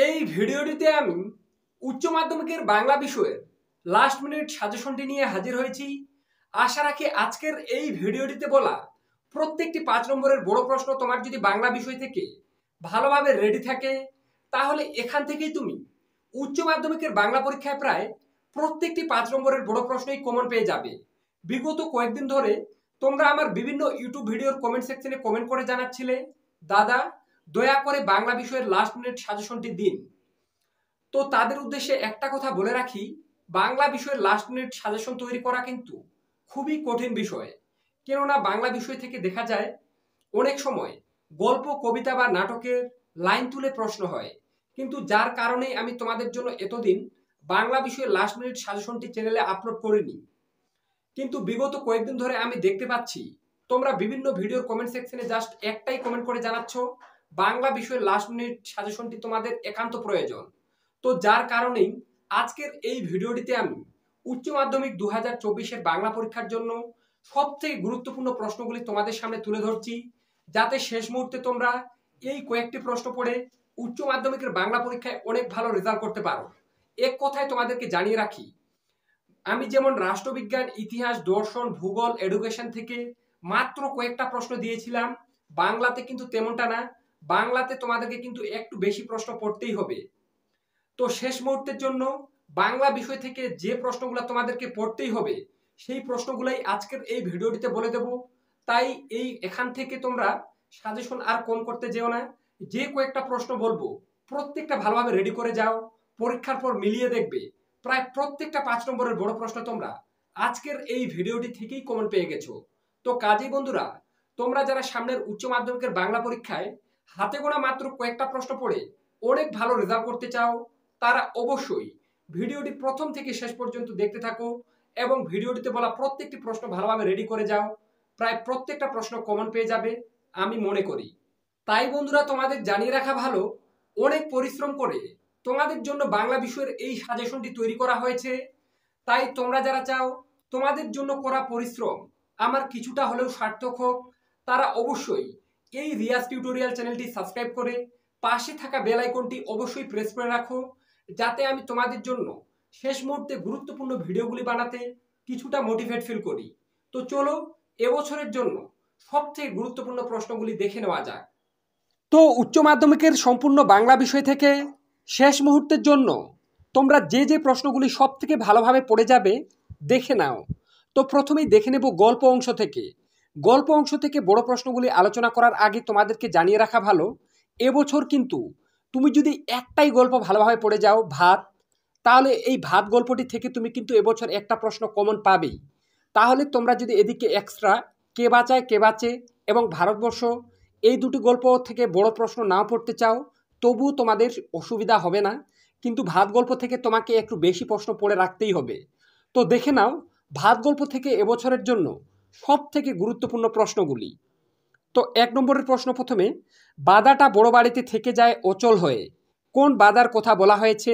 এই ভিডিওটিতে আমি উচ্চ মাধ্যমিকের বাংলা বিষয়ের লাস্ট মিনিট সাজেশনটি নিয়ে হাজির হয়েছি। আশা রাখি আজকের এই ভিডিওটিতে বলা প্রত্যেকটি 5 নম্বরের বড় প্রশ্ন তোমার যদি বাংলা বিষয় থেকে ভালোভাবে রেডি থাকে, তাহলে এখান থেকেই তুমি উচ্চ মাধ্যমিকের বাংলা পরীক্ষায় প্রায় প্রত্যেকটি 5 নম্বরের বড় প্রশ্নই কমন পেয়ে যাবে। বিগত কয়েকদিন ধরে তোমরা আমার বিভিন্ন ইউটিউব ভিডিওর কমেন্ট সেকশনে কমেন্ট করে জানাচ্ছিলে, দাদা দয়া করে বাংলা বিষয়ের লাস্ট মিনিট সাজেশনটি দিন। তো তাদের উদ্দেশ্যে একটা কথা বলে রাখি, বাংলা বিষয়ের লাস্ট মিনিট সাজেশন তৈরি করা কিন্তু খুবই কঠিন বিষয়। কেননা বাংলা বিষয় থেকে দেখা যায় অনেক সময় গল্প, কবিতা বা নাটকের লাইন তুলে প্রশ্ন হয়, কিন্তু যার কারণে আমি তোমাদের জন্য এতদিন বাংলা বিষয়ের লাস্ট মিনিট সাজেশনটি চ্যানেলে আপলোড করিনি। কিন্তু বিগত কয়েকদিন ধরে আমি দেখতে পাচ্ছি তোমরা বিভিন্ন ভিডিওর কমেন্ট সেকশনে জাস্ট একটাই কমেন্ট করে জানাচ্ছ, বাংলা বিষয়ের লাস্ট মিনিট সাজেশনটি তোমাদের একান্ত প্রয়োজন। তো যার কারণেই আজকের এই ভিডিওটিতে আমি উচ্চ মাধ্যমিক 2024-এর বাংলা পরীক্ষার জন্য সবথেকে গুরুত্বপূর্ণ প্রশ্নগুলি তোমাদের সামনে তুলে ধরছি, যাতে শেষ মুহূর্তে তোমরা এই কয়েকটি প্রশ্ন পড়ে উচ্চ মাধ্যমিকের বাংলা পরীক্ষায় অনেক ভালো রেজাল্ট করতে পারো। এক কথায় তোমাদেরকে জানিয়ে রাখি, আমি যেমন রাষ্ট্রবিজ্ঞান, ইতিহাস, দর্শন, ভূগোল, এডুকেশন থেকে মাত্র কয়েকটা প্রশ্ন দিয়েছিলাম, বাংলাতে কিন্তু তেমনটা না। বাংলাতে তোমাদেরকে কিন্তু একটু বেশি প্রশ্ন পড়তেই হবে। তো শেষ মুহূর্তের জন্য বাংলা বিষয় থেকে যে প্রশ্নগুলো তোমাদেরকে পড়তেই হবে, সেই প্রশ্নগুলাই আজকের এই ভিডিওটিতে বলে দেব। তাই এখান থেকে তোমরা সাজেশন আর কম করতে যেও না। যে কয়েকটা প্রশ্ন বলবো প্রত্যেকটা ভালোভাবে রেডি করে যাও। পরীক্ষার পর মিলিয়ে দেখবে প্রায় প্রত্যেকটা 5 নম্বরের বড় প্রশ্ন তোমরা আজকের এই ভিডিওটি থেকেই কমন পেয়ে গেছো। তো কাজেই বন্ধুরা, তোমরা যারা সামনের উচ্চ মাধ্যমিকের বাংলা পরীক্ষায় হাতে গোনা মাত্র কয়েকটা প্রশ্ন পড়ে অনেক ভালো রেজাল্ট করতে চাও, তারা অবশ্যই ভিডিওটি প্রথম থেকে শেষ পর্যন্ত দেখতে থাকো এবং ভিডিওটিতে বলা প্রত্যেকটি প্রশ্ন ভালোভাবে রেডি করে যাও। প্রায় প্রত্যেকটা প্রশ্ন কমন পেয়ে যাবে আমি মনে করি। তাই বন্ধুরা, তোমাদের জানিয়ে রাখা ভালো, অনেক পরিশ্রম করে তোমাদের জন্য বাংলা বিষয়ের এই সাজেশনটি তৈরি করা হয়েছে। তাই তোমরা যারা চাও তোমাদের জন্য করা পরিশ্রম আমার কিছুটা হলেও সার্থক হোক, তারা অবশ্যই এই রিয়াজ টিউটোরিয়াল চ্যানেলটি সাবস্ক্রাইব করে পাশে থাকা বেল আইকনটি অবশ্যই প্রেস করে রাখো, যাতে আমি তোমাদের জন্য শেষ মুহূর্তে গুরুত্বপূর্ণ ভিডিওগুলি বানাতে কিছুটা মোটিভেট ফিল করি। তো চলো এবছরের জন্য সবথেকে গুরুত্বপূর্ণ প্রশ্নগুলি দেখে নেওয়া যাক। তো উচ্চ মাধ্যমিকের সম্পূর্ণ বাংলা বিষয় থেকে শেষ মুহূর্তের জন্য তোমরা যে যে প্রশ্নগুলি সব থেকে ভালোভাবে পড়ে যাবে দেখে নাও। তো প্রথমেই দেখে নেব গল্প অংশ থেকে। গল্প অংশ থেকে বড় প্রশ্নগুলি আলোচনা করার আগে তোমাদেরকে জানিয়ে রাখা ভালো, এবছর কিন্তু তুমি যদি একটাই গল্প ভালোভাবে পড়ে যাও, ভাত, তাহলে এই ভাত গল্পটি থেকে তুমি কিন্তু এবছর একটা প্রশ্ন কমন পাবেই। তাহলে তোমরা যদি এদিকে এক্সট্রা কে বাঁচায় কে বাঁচে এবং ভারতবর্ষ এই দুটি গল্প থেকে বড় প্রশ্ন নাও পড়তে চাও, তবুও তোমাদের অসুবিধা হবে না, কিন্তু ভাত গল্প থেকে তোমাকে একটু বেশি প্রশ্ন পড়ে রাখতেই হবে। তো দেখে নাও ভাত গল্প থেকে এবছরের জন্য সব থেকে গুরুত্বপূর্ণ প্রশ্নগুলি। তো 1 নম্বরের প্রশ্ন প্রথমে, বাদাটা বড় বাড়িতে থেকে যায় অচল হয়ে, কোন বাদার কথা বলা হয়েছে?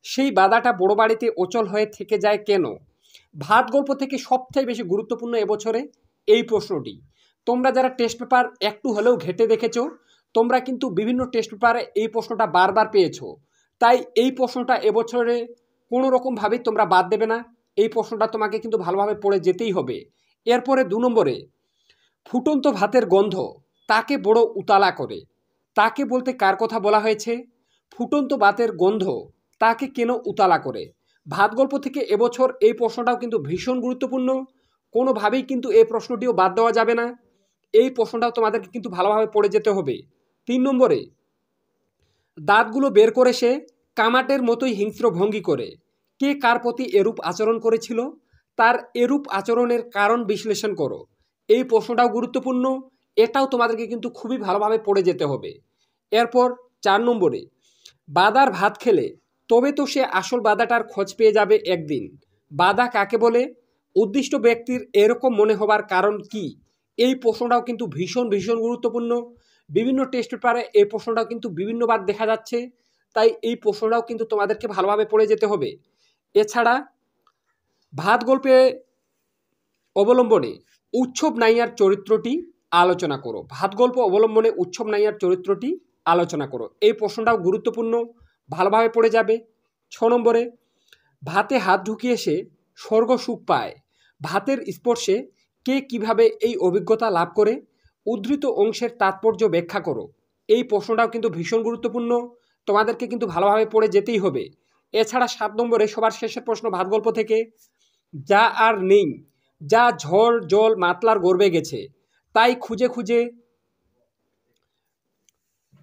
সেই বাদাটা বড় বাড়িতে অচল হয়ে থেকে যায় কেন? ভাত গল্প থেকে সবথেকে বেশি গুরুত্বপূর্ণ এবছরে এই প্রশ্নটি। তোমরা যারা টেস্ট পেপার একটু হলেও ঘেটে দেখেছো, তোমরা কিন্তু বিভিন্ন টেস্ট পেপারে এই প্রশ্নটা বারবার পেয়েছো। তাই এই প্রশ্নটা এবছরে কোনো রকমভাবেই তোমরা বাদ দেবে না, এই প্রশ্নটা তোমাকে কিন্তু ভালোভাবে পড়ে যেতেই হবে। এরপরে 2 নম্বরে, ফুটন্ত ভাতের গন্ধ তাকে বড় উতালা করে, তাকে বলতে কার কথা বলা হয়েছে? ফুটন্ত ভাতের গন্ধ তাকে কেন উতালা করে? ভাত গল্প থেকে এবছর এই প্রশ্নটাও কিন্তু ভীষণ গুরুত্বপূর্ণ, কোনোভাবেই কিন্তু এই প্রশ্নটিও বাদ দেওয়া যাবে না, এই প্রশ্নটাও তোমাদেরকে কিন্তু ভালোভাবে পড়ে যেতে হবে। 3 নম্বরে, দাঁতগুলো বের করে সে কামাটের মতোই হিংস্র ভঙ্গি করে, কে কার প্রতি এরূপ আচরণ করেছিল? তার এরূপ আচরণের কারণ বিশ্লেষণ করো। এই প্রশ্নটাও গুরুত্বপূর্ণ, এটাও তোমাদেরকে কিন্তু খুবই ভালোভাবে পড়ে যেতে হবে। এরপর 4 নম্বরে, বাদার ভাত খেলে তবে তো সে আসল বাদাটার খোঁজ পেয়ে যাবে একদিন, বাদা কাকে বলে? উদ্দিষ্ট ব্যক্তির এরকম মনে হবার কারণ কি? এই প্রশ্নটাও কিন্তু ভীষণ ভীষণ গুরুত্বপূর্ণ, বিভিন্ন টেস্ট পেপারে এই প্রশ্নটাও কিন্তু বিভিন্নবার দেখা যাচ্ছে, তাই এই প্রশ্নটাও কিন্তু তোমাদেরকে ভালোভাবে পড়ে যেতে হবে। এছাড়া ভাত গল্পে অবলম্বনে উৎসব নাইয়ার চরিত্রটি আলোচনা করো, ভাত গল্প অবলম্বনে উৎসব নাইয়ার চরিত্রটি আলোচনা করো, এই প্রশ্নটাও গুরুত্বপূর্ণ। ভালোভাবে পড়ে যাবে। 6 নম্বরে ভাতে হাত ঢুকিয়ে সে স্বর্গ সুখ পায়, ভাতের স্পর্শে কে কিভাবে এই অভিজ্ঞতা লাভ করে, উদ্ধৃত অংশের তাৎপর্য ব্যাখ্যা করো। এই প্রশ্নটাও কিন্তু ভীষণ গুরুত্বপূর্ণ, তোমাদেরকে কিন্তু ভালোভাবে পড়ে যেতেই হবে। এছাড়া 7 নম্বরে সবার শেষের প্রশ্ন ভাত গল্প থেকে, যা আর নেই, যা ঝড় জল মাতলার গর্বে গেছে, তাই খুঁজে খুঁজে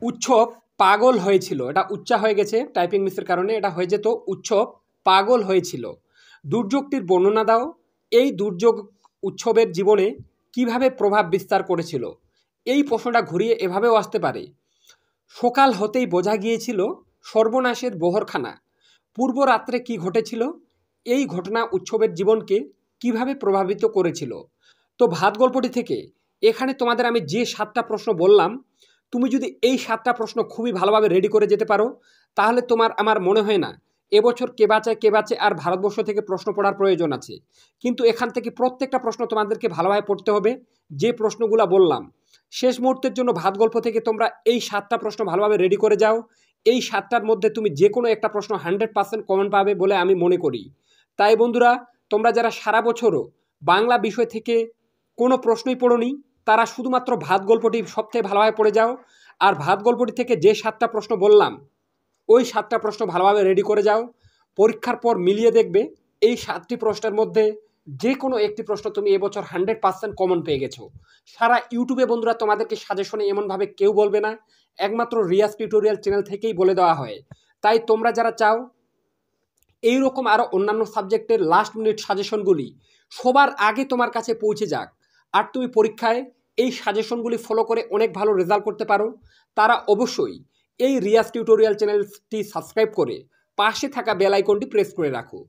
উৎসব পাগল হয়েছিল। এটা উচ্চা হয়ে গেছে টাইপিং মিসের কারণে, এটা হয়ে যেত উৎসব পাগল হয়েছিল। দুর্যোগটির বর্ণনা দাও, এই দুর্যোগ উৎসবের জীবনে কিভাবে প্রভাব বিস্তার করেছিল। এই প্রশ্নটা ঘুরিয়ে এভাবেও আসতে পারে, সকাল হতেই বোঝা গিয়েছিল সর্বনাশের বহরখানা, পূর্ব রাত্রে কি ঘটেছিল, এই ঘটনা উৎসবের জীবনকে কিভাবে প্রভাবিত করেছিল। তো ভাত গল্পটি থেকে এখানে তোমাদের আমি যে 7টা প্রশ্ন বললাম, তুমি যদি এই 7টা প্রশ্ন খুবই ভালোভাবে রেডি করে যেতে পারো, তাহলে আমার মনে হয় না এবছর কে বাঁচে আর ভারতবর্ষ থেকে প্রশ্ন পড়ার প্রয়োজন আছে। কিন্তু এখান থেকে প্রত্যেকটা প্রশ্ন তোমাদেরকে ভালোভাবে পড়তে হবে, যে প্রশ্নগুলো বললাম। শেষ মুহূর্তের জন্য ভাত গল্প থেকে তোমরা এই 7টা প্রশ্ন ভালোভাবে রেডি করে যাও। এই 7টার মধ্যে তুমি যে কোনো একটা প্রশ্ন 100% কমন পাবে বলে আমি মনে করি। তাই বন্ধুরা, তোমরা যারা সারা বছরও বাংলা বিষয় থেকে কোনো প্রশ্নই পড়োনি, তারা শুধুমাত্র ভাত গল্পটি সবথেকে ভালোভাবে পড়ে যাও। আর ভাত গল্পটি থেকে যে 7টা প্রশ্ন বললাম, ওই 7টা প্রশ্ন ভালোভাবে রেডি করে যাও। পরীক্ষার পর মিলিয়ে দেখবে এই 7টি প্রশ্নের মধ্যে যে কোনো একটি প্রশ্ন তুমি এবছর 100% কমন পেয়ে গেছো। সারা ইউটিউবে বন্ধুরা তোমাদেরকে সাজেশনে এমনভাবে কেউ বলবে না, একমাত্র রিয়াজ টিউটোরিয়াল চ্যানেল থেকেই বলে দেওয়া হয়। তাই তোমরা যারা চাও এইরকম আরও অন্যান্য সাবজেক্টের লাস্ট মিনিট সাজেশনগুলি সবার আগে তোমার কাছে পৌঁছে যাক, আর তুমি পরীক্ষায় এই সাজেশনগুলি ফলো করে অনেক ভালো রেজাল্ট করতে পারো, তারা অবশ্যই এই রিয়াজ টিউটোরিয়াল চ্যানেলটি সাবস্ক্রাইব করে পাশে থাকা বেল আইকনটি প্রেস করে রাখো।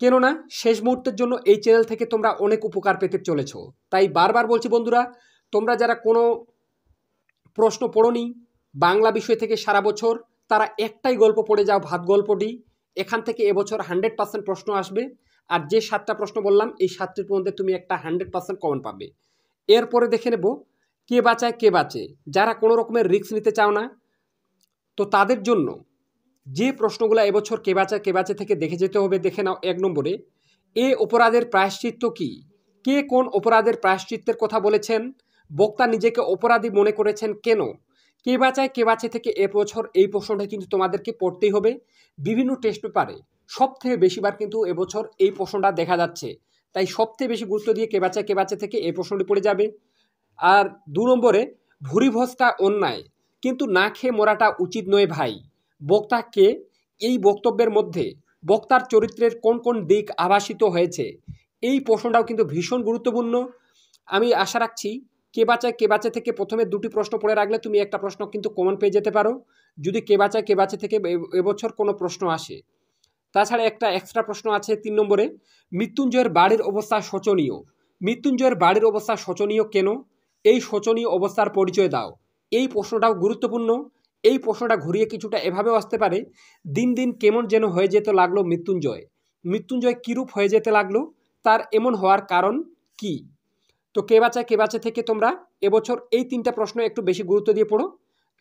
কেননা শেষ মুহূর্তের জন্য এই চ্যানেল থেকে তোমরা অনেক উপকার পেতে চলেছো। তাই বারবার বলছি বন্ধুরা, তোমরা যারা কোনো প্রশ্ন পড়োনি বাংলা বিষয় থেকে সারা বছর, তারা একটাই গল্প পড়ে যাও, ভাত গল্পটি। এখান থেকে এবছর 100% প্রশ্ন আসবে। আর যে 7টা প্রশ্ন বললাম, এই 7টির মধ্যে তুমি একটা 100% কমন পাবে। এরপরে দেখে নেব কে বাঁচে। যারা কোনো রকমের রিস্ক নিতে চাও না, তো তাদের জন্য যে প্রশ্নগুলো এবছর কে বাঁচে থেকে দেখে যেতে হবে, দেখে নাও। 1 নম্বরে, এ অপরাধের প্রায়শ্চিত্ত কি, কে কোন অপরাধের প্রায়শ্চিত্তের কথা বলেছেন, বক্তা নিজেকে অপরাধী মনে করেছেন কেন। কে বাঁচে থেকে এবছর এই প্রশ্নটা কিন্তু তোমাদেরকে পড়তেই হবে। বিভিন্ন টেস্ট পেপারে সবথেকে বেশিবার কিন্তু এবছর এই প্রশ্নটা দেখা যাচ্ছে, তাই সবথেকে বেশি গুরুত্ব দিয়ে কে বাঁচে থেকে এই প্রশ্নটি পড়ে যাবে। আর 2 নম্বরে, ভুরিভোজটা অন্যায় কিন্তু না খেয়ে মরাটা উচিত নয় ভাই, বক্তা কে, এই বক্তব্যের মধ্যে বক্তার চরিত্রের কোন কোন দিক আভাসিত হয়েছে। এই প্রশ্নটাও কিন্তু ভীষণ গুরুত্বপূর্ণ। আমি আশা রাখছি কে বাঁচে থেকে প্রথমে 2টি প্রশ্ন পড়ে রাখলে তুমি একটা প্রশ্ন কিন্তু কমন পেয়ে যেতে পারো, যদি কে বাঁচে থেকে এবছর কোনো প্রশ্ন আসে। তাছাড়া একটা এক্সট্রা প্রশ্ন আছে 3 নম্বরে, মৃত্যুঞ্জয়ের বাড়ির অবস্থা শোচনীয়। মৃত্যুঞ্জয়ের বাড়ির অবস্থা শোচনীয় কেন, এই শোচনীয় অবস্থার পরিচয় দাও। এই প্রশ্নটাও গুরুত্বপূর্ণ। এই প্রশ্নটা ঘুরিয়ে কিছুটা এভাবেও আসতে পারে, দিন দিন কেমন যেন হয়ে যেতে লাগলো মৃত্যুঞ্জয় কীরূপ হয়ে যেতে লাগলো, তার এমন হওয়ার কারণ কি। তো কে বাঁচে থেকে তোমরা এবছর এই 3টা প্রশ্ন একটু বেশি গুরুত্ব দিয়ে পড়ো।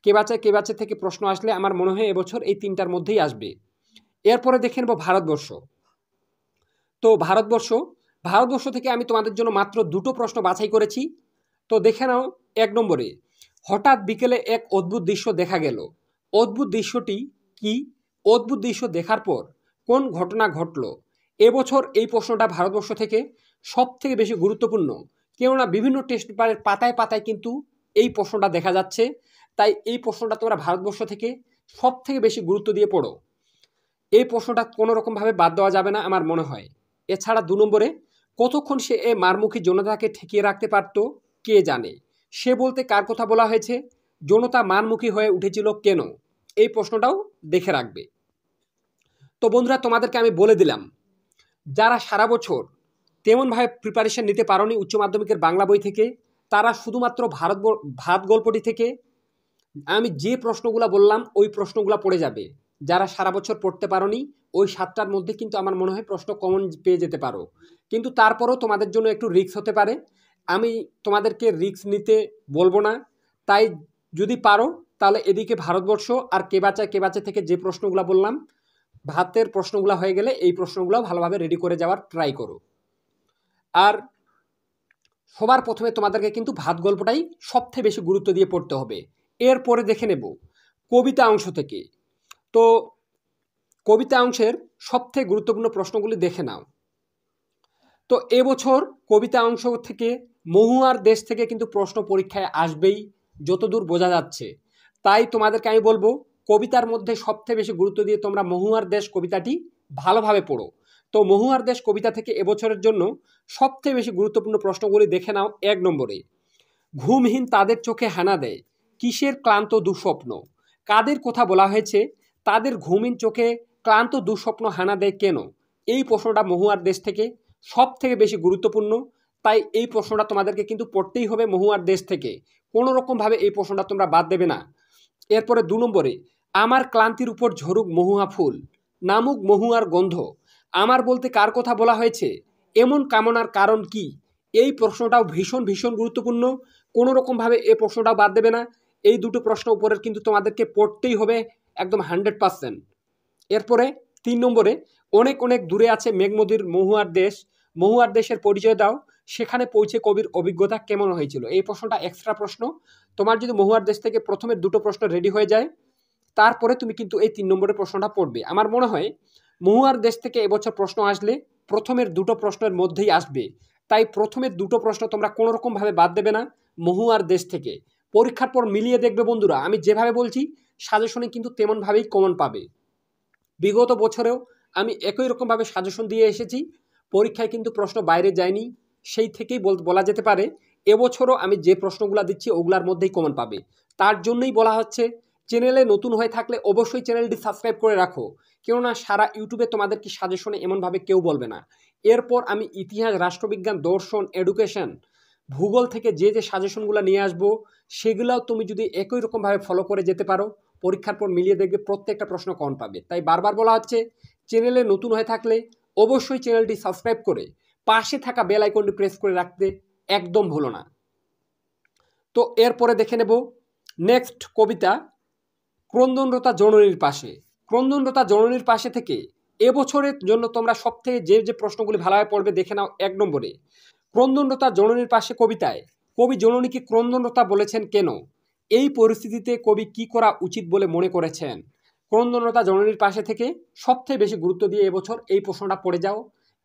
কে বাঁচে থেকে প্রশ্ন আসলে আমার মনে হয় এবছর এই 3টার মধ্যেই আসবে। এরপরে দেখে নেব ভারতবর্ষ। তো ভারতবর্ষ থেকে আমি তোমাদের জন্য মাত্র 2টো প্রশ্ন বাছাই করেছি। তো দেখে নাও। 1 নম্বরে, হঠাৎ বিকেলে এক অদ্ভুত দৃশ্য দেখা গেল। অদ্ভুত দৃশ্যটি কি, অদ্ভুত দৃশ্য দেখার পর কোন ঘটনা ঘটল। এবছর এই প্রশ্নটা ভারতবর্ষ থেকে সবথেকে বেশি গুরুত্বপূর্ণ, কেননা বিভিন্ন টেস্ট পেপারের পাতায় পাতায় কিন্তু এই প্রশ্নটা দেখা যাচ্ছে। তাই এই প্রশ্নটা তোমরা ভারতবর্ষ থেকে সবথেকে বেশি গুরুত্ব দিয়ে পড়ো। এই প্রশ্নটা কোনো রকমভাবে বাদ দেওয়া যাবে না আমার মনে হয়। এছাড়া 2 নম্বরে, কতক্ষণ সে এ মারমুখী জনতাকে ঠেকিয়ে রাখতে পারত কে জানে। সে বলতে কার কথা বলা হয়েছে, জনতা মারমুখী হয়ে উঠেছিল কেন, এই প্রশ্নটাও দেখে রাখবে। তো বন্ধুরা, তোমাদেরকে আমি বলে দিলাম, যারা সারা বছর তেমনভাবে প্রিপারেশন নিতে পারোনি উচ্চ মাধ্যমিকের বাংলা বই থেকে, তারা শুধুমাত্র ভাত গল্পটি থেকে আমি যে প্রশ্নগুলো বললাম ওই প্রশ্নগুলো পড়ে যাবে। যারা সারা বছর পড়তে পারোনি, ওই 7টার মধ্যে কিন্তু আমার মনে হয় প্রশ্ন কমন পেয়ে যেতে পারো। কিন্তু তারপরেও তোমাদের জন্য একটু রিস্ক হতে পারে, আমি তোমাদেরকে রিস্ক নিতে বলবো না। তাই যদি পারো তাহলে এদিকে ভারতবর্ষ আর কে বাঁচা থেকে যে প্রশ্নগুলো বললাম ভাতের প্রশ্নগুলো হয়ে গেলে এই প্রশ্নগুলো ভালোভাবে রেডি করে যাওয়ার ট্রাই করো। আর সবার প্রথমে তোমাদেরকে কিন্তু ভাত গল্পটাই সবথেকে বেশি গুরুত্ব দিয়ে পড়তে হবে। এরপরে দেখে নেব কবিতা অংশ থেকে। তো কবিতা অংশের সবথেকে গুরুত্বপূর্ণ প্রশ্নগুলি দেখে নাও। তো এবছর কবিতা অংশ থেকে মহুয়ার দেশ থেকে কিন্তু প্রশ্ন পরীক্ষায় আসবেই যতদূর বোঝা যাচ্ছে। তাই তোমাদেরকে আমি বলবো কবিতার মধ্যে সবথেকে বেশি গুরুত্ব দিয়ে তোমরা মহুয়ার দেশ কবিতাটি ভালোভাবে পড়ো। তো মহুয়ার দেশ কবিতা থেকে এবছরের জন্য সবথেকে বেশি গুরুত্বপূর্ণ প্রশ্নগুলি দেখে নাও। 1 নম্বরে, ঘুমহীন তাদের চোখে হানা দেয় কিসের ক্লান্ত দুঃস্বপ্ন? কাদের কথা বলা হয়েছে? তাদের ঘুমহীন চোখে ক্লান্ত দুঃস্বপ্ন হানা দেয় কেন? এই প্রশ্নটা মহুয়ার দেশ থেকে সবথেকে বেশি গুরুত্বপূর্ণ। তাই এই প্রশ্নটা তোমাদেরকে কিন্তু পড়তেই হবে মহুয়ার দেশ থেকে। কোনো রকমভাবে এই প্রশ্নটা তোমরা বাদ দেবে না। এরপরে 2 নম্বরে, আমার ক্লান্তির উপর ঝরুক মহুয়া ফুল, নামুক মহুয়ার গন্ধ। আমার বলতে কার কথা বলা হয়েছে? এমন কামনার কারণ কি? এই প্রশ্নটাও ভীষণ গুরুত্বপূর্ণ। কোনো রকমভাবে এই প্রশ্নটাও বাদ দেবে না। এই দুটো প্রশ্ন উপরের কিন্তু তোমাদেরকে পড়তেই হবে একদম 100%। এরপরে 3 নম্বরে, অনেক দূরে আছে মেঘমদির মহুয়ার দেশ, মহুয়ার দেশের পরিচয় দাও, সেখানে পৌঁছে কবির অভিজ্ঞতা কেমন হয়েছিল? এই প্রশ্নটা এক্সট্রা প্রশ্ন। তোমার যদি মহুয়ার দেশ থেকে প্রথমের দুটো প্রশ্ন রেডি হয়ে যায় তারপরে তুমি কিন্তু এই 3 নম্বরের প্রশ্নটা পড়বে। আমার মনে হয় মহুয়ার দেশ থেকে এবছর প্রশ্ন আসলে প্রথমের দুটো প্রশ্নের মধ্যেই আসবে। তাই প্রথমের দুটো প্রশ্ন তোমরা কোনো রকমভাবে বাদ দেবে না মহুয়ার দেশ থেকে। পরীক্ষার পর মিলিয়ে দেখবে বন্ধুরা, আমি যেভাবে বলছি সাজেশনে কিন্তু তেমনভাবেই কমন পাবে। বিগত বছরেও আমি একই রকমভাবে সাজেশন দিয়ে এসেছি, পরীক্ষায় কিন্তু প্রশ্ন বাইরে যায়নি। সেই থেকেই বলা যেতে পারে এবছরও আমি যে প্রশ্নগুলো দিচ্ছি ওগুলার মধ্যেই কমন পাবে। তার জন্যই বলা হচ্ছে চ্যানেলে নতুন হয়ে থাকলে অবশ্যই চ্যানেলটি সাবস্ক্রাইব করে রাখো, কেননা সারা ইউটিউবে তোমাদেরকে সাজেশনে এমনভাবে কেউ বলবে না। এরপর আমি ইতিহাস, রাষ্ট্রবিজ্ঞান, দর্শন, এডুকেশন, ভূগোল থেকে যে সাজেশনগুলো নিয়ে আসবো সেগুলোও তুমি যদি একই রকমভাবে ফলো করে যেতে পারো পরীক্ষার পর মিলিয়ে দেখবে প্রত্যেকটা প্রশ্ন কমন পাবে। তাই বারবার বলা হচ্ছে চ্যানেলে নতুন হয়ে থাকলে অবশ্যই চ্যানেলটি সাবস্ক্রাইব করে পাশে থাকা বেল আইকনটি প্রেস করে রাখতে একদম ভুলো না। তো এরপরে দেখে নেব নেক্সট কবিতা, ক্রন্দনরতা জননীর পাশে। ক্রন্দনরতা জননীর পাশে থেকে এবছরের জন্য তোমরা সবথেকে যে প্রশ্নগুলি ভালোভাবে পড়বে দেখে নাও। 1 নম্বরে, ক্রন্দনরতা জননীর পাশে কবিতায় কবি জননীকে ক্রন্দনরতা বলেছেন কেন? এই পরিস্থিতিতে কবি কি করা উচিত বলে মনে করেছেন? ক্রন্দনরতা জননীর পাশে থেকে সবথেকে বেশি গুরুত্ব দিয়ে এবছর এই প্রশ্নটা পড়ে যাও।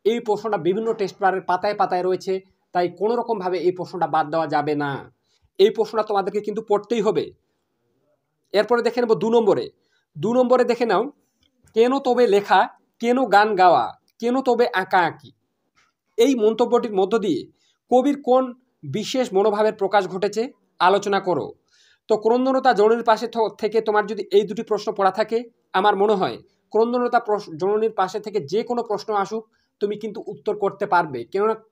এই প্রশ্নটা বিভিন্ন টেস্ট পেপারের পাতায় রয়েছে, তাই কোনো রকমভাবে এই প্রশ্নটা বাদ দেওয়া যাবে না। এই প্রশ্নটা তোমাদেরকে কিন্তু পড়তেই হবে। এরপরে দেখে নেব 2 নম্বরে। 2 নম্বরে দেখে নাও, কেন তবে লেখা, কেন গান গাওয়া, কেন তবে আঁকা আঁকি? এই মন্তব্যটির মধ্য দিয়ে কবির কোন বিশেষ মনোভাবের প্রকাশ ঘটেছে আলোচনা করো। তো ক্রন্দনরতা জননীর পাশে থেকে তোমার যদি এই দুটি প্রশ্ন পড়া থাকে আমার মনে হয় ক্রন্দনরতা জননীর পাশে থেকে যে কোনো প্রশ্ন আসুক তুমি কিন্তু উত্তর করতে পারবে,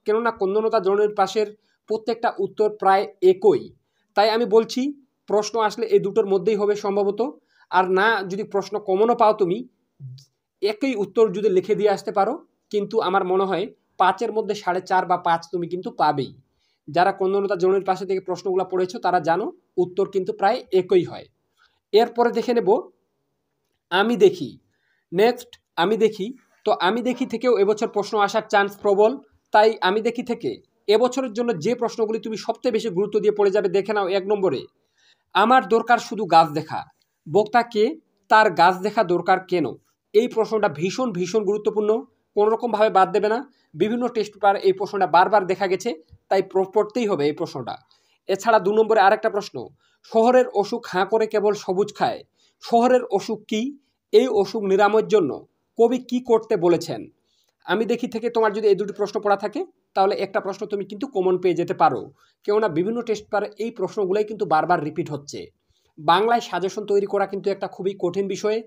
কেননা ক্রন্দনরতা জননীর পাশের প্রত্যেকটা উত্তর প্রায় একই। তাই আমি বলছি প্রশ্ন আসলে এই দুটোর মধ্যেই হবে সম্ভবত। আর না যদি প্রশ্ন কমনও পাও তুমি একই উত্তর যদি লিখে দিয়ে আসতে পারো কিন্তু আমার মনে হয় 5-এর মধ্যে 4.5 বা 5 তুমি কিন্তু পাবেই। যারা ক্রন্দনরতা জননীর পাশে থেকে প্রশ্নগুলো পড়েছো তারা জানো উত্তর কিন্তু প্রায় একই হয়। এরপরে দেখে নেব আমি দেখি। নেক্সট আমি দেখি। তো আমি দেখি থেকেও এবছর প্রশ্ন আসার চান্স প্রবল। তাই আমি দেখি থেকে এবছরের জন্য যে প্রশ্নগুলি তুমি সবচেয়ে বেশি গুরুত্ব দিয়ে পড়ে যাবে দেখে নাও। 1 নম্বরে, আমার দরকার শুধু গাছ দেখা, বক্তা কে, তার গাছ দেখা দরকার কেন? এই প্রশ্নটা ভীষণ গুরুত্বপূর্ণ, কোনো রকমভাবে বাদ দেবে না। বিভিন্ন টেস্ট পেপার এই প্রশ্নটা বারবার দেখা গেছে, তাই পড়তেই হবে এই প্রশ্নটা। এছাড়া 2 নম্বরে আরেকটা প্রশ্ন, শহরের অসুখ হাঁ করে কেবল সবুজ খায়, শহরের অসুখ কি? এই অসুখ নিরাময়ের জন্য কবি কি করতে বলেছেন? আমি দেখি থেকে তোমার যদি এই দুটি প্রশ্ন পড়া থাকে তাহলে একটা প্রশ্ন তুমি কিন্তু কমন পেয়ে যেতে পারো, কেননা বিভিন্ন টেস্ট পেপারে এই প্রশ্নগুলোই কিন্তু বারবার রিপিট হচ্ছে। বাংলায় সাজেশন তৈরি করা কিন্তু একটা খুবই কঠিন বিষয়।